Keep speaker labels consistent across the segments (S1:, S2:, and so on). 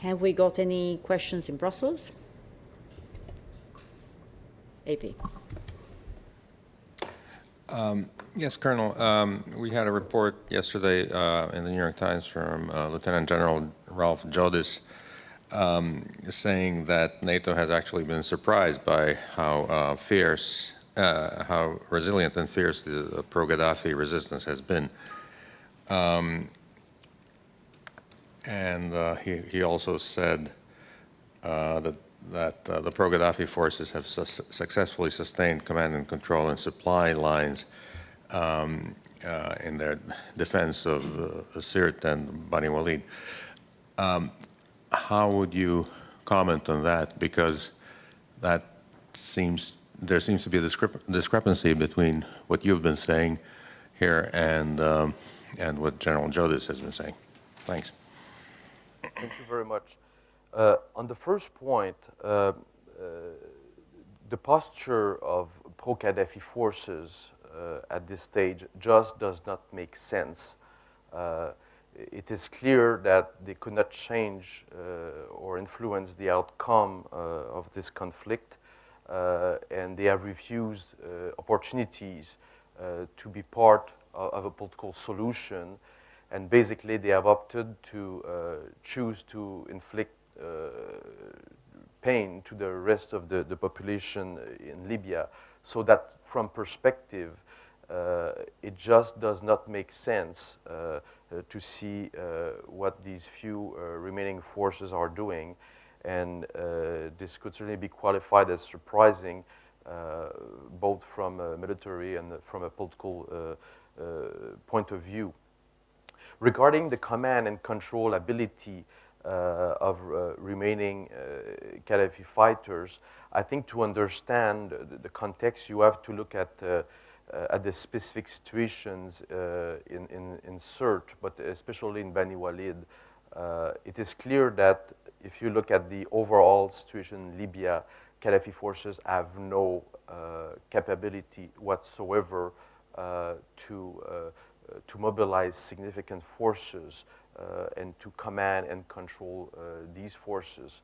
S1: Have we got any questions in Brussels? AP.
S2: Yes, Colonel. We had a report yesterday in the New York Times from Lieutenant General Ralph Jodis saying that NATO has actually been surprised by how fierce, how resilient and fierce the pro-Gaddafi resistance has been. And he also said that the pro-Gaddafi forces have successfully sustained command and control and supply lines in their defense of Sirte and Bani Walid. How would you comment on that? Because there seems to be a discrepancy between what you've been saying here and what General Jodis has been saying. Thanks.
S3: Thank you very much. On the first point, the posture of pro-Gaddafi forces at this stage just does not make sense. It is clear that they could not change or influence the outcome of this conflict, and they have refused opportunities to be part of a political solution, and basically they have opted to choose to inflict pain to the rest of the population in Libya, so that from perspective, it just does not make sense to see what these few remaining forces are doing. And this could certainly be qualified as surprising, both from a military and from a political point of view. Regarding the command and control ability of remaining Gaddafi fighters, I think to understand the context, you have to look at the specific situations in Sirte, but especially in Bani Walid. It is clear that if you look at the overall situation in Libya, Gaddafi forces have no capability whatsoever to mobilize significant forces and to command and control these forces.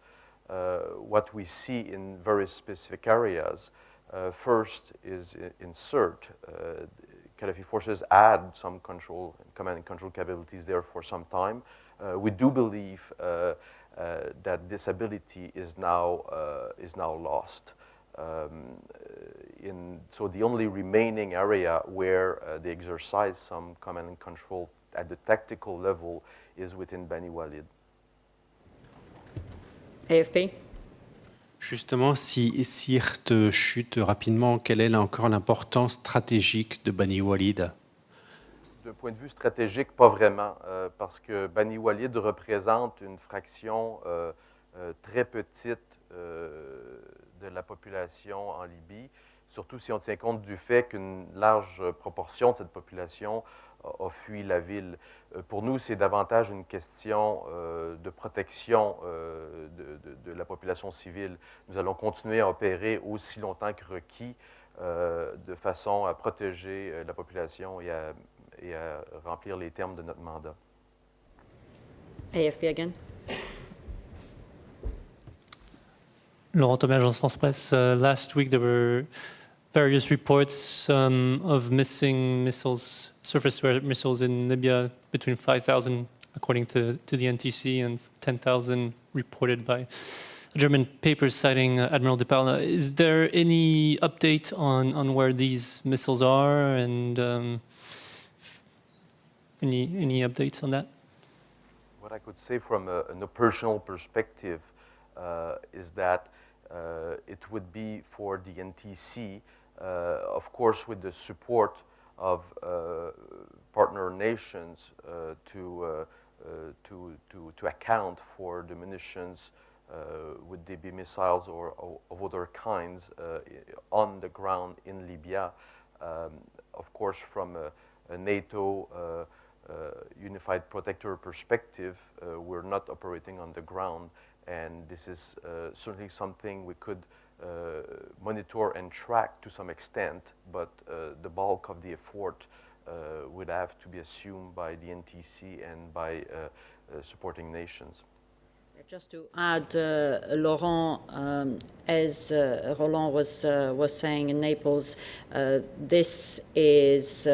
S3: What we see in very specific areas, first is in Sirte. Gaddafi forces had some command and control capabilities there for some time. We do believe that this ability is now lost. So the only remaining area where they exercise some command and control at the tactical level is within Bani Walid.
S1: AFP.
S4: Justement, si Sirte chute rapidement, quelle est encore l'importance stratégique de Bani Walid?
S3: D'un point de vue stratégique, pas vraiment, parce que Bani Walid représente une fraction très petite de la population en Libye, surtout si on tient compte du fait qu'une large proportion de cette population a fui la ville. Pour nous, c'est davantage une question de protection de la population civile. Nous allons continuer à opérer aussi longtemps que requis de façon à protéger la population et à remplir les termes de notre mandat.
S1: AFP again.
S5: Laurent Thomas, Agence France Presse. Last week there were various reports of missing missiles, surface-to-air missiles in Libya, between 5,000 according to the NTC and 10,000 reported by German papers citing Admiral de Palma. Is there any update on where these missiles are, and any updates on that?
S3: What I could say from an operational perspective is that it would be for the NTC, of course, with the support of partner nations to account for the munitions, would they be missiles or of other kinds, on the ground in Libya. Of course, from a NATO unified protector perspective, we're not operating on the ground, and this is certainly something we could monitor and track to some extent, but the bulk of the effort would have to be assumed by the NTC and by supporting nations.
S1: Just to add, Laurent, as Roland was saying in Naples, this is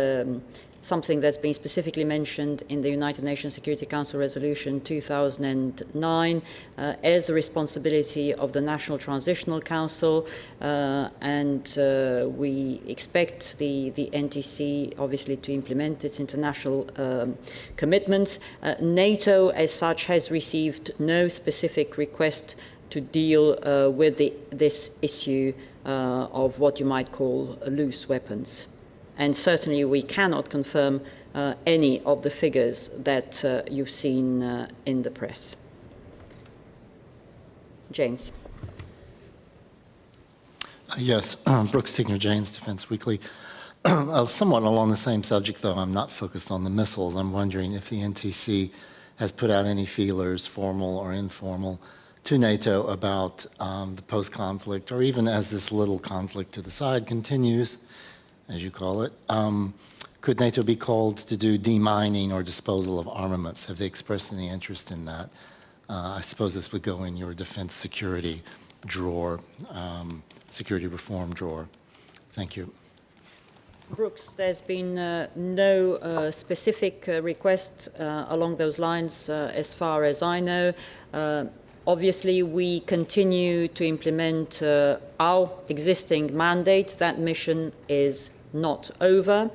S1: something that's been specifically mentioned in the United Nations Security Council Resolution 2009 as a responsibility of the National Transitional Council, and we expect the NTC obviously to implement its international commitments. NATO as such has received no specific request to deal with this issue of what you might call loose weapons. And certainly we cannot confirm any of the figures that you've seen in the press. James.
S6: Yes, Brooks Tigner, Janes, Defense Weekly. Somewhat along the same subject, though I'm not focused on the missiles. I'm wondering if the NTC has put out any feelers, formal or informal, to NATO about the post-conflict, or even as this little conflict to the side continues, as you call it, could NATO be called to do demining or disposal of armaments? Have they expressed any interest in that? I suppose this would go in your defense security drawer, security reform drawer. Thank you.
S1: Brooks, there's been no specific request along those lines as far as I know. Obviously, we continue to implement our existing mandate. That mission is not over.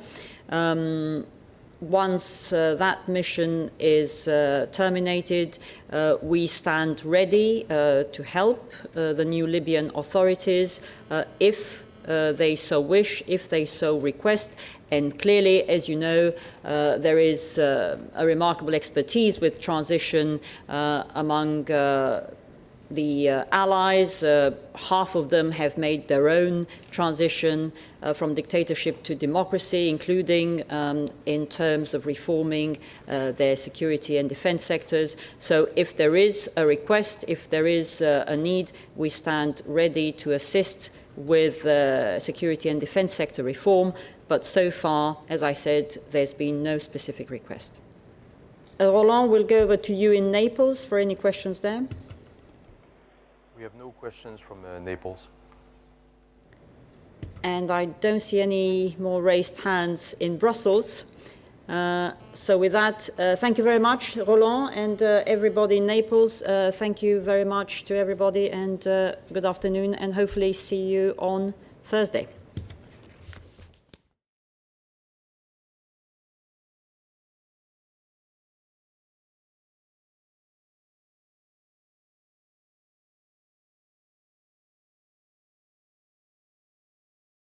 S1: Once that mission is terminated, we stand ready to help the new Libyan authorities if they so wish, if they so request. And clearly, as you know, there is a remarkable expertise with transition among the allies. Half of them have made their own transition from dictatorship to democracy, including in terms of reforming their security and defense sectors. So if there is a request, if there is a need, we stand ready to assist with security and defense sector reform. But so far, as I said, there's been no specific request. Roland, we'll go over to you in Naples for any questions there.
S3: We have no questions from Naples.
S1: And I don't see any more raised hands in Brussels. So with that, thank you very much, Roland, and everybody in Naples. Thank you very much to everybody, and good afternoon, and hopefully see you on Thursday.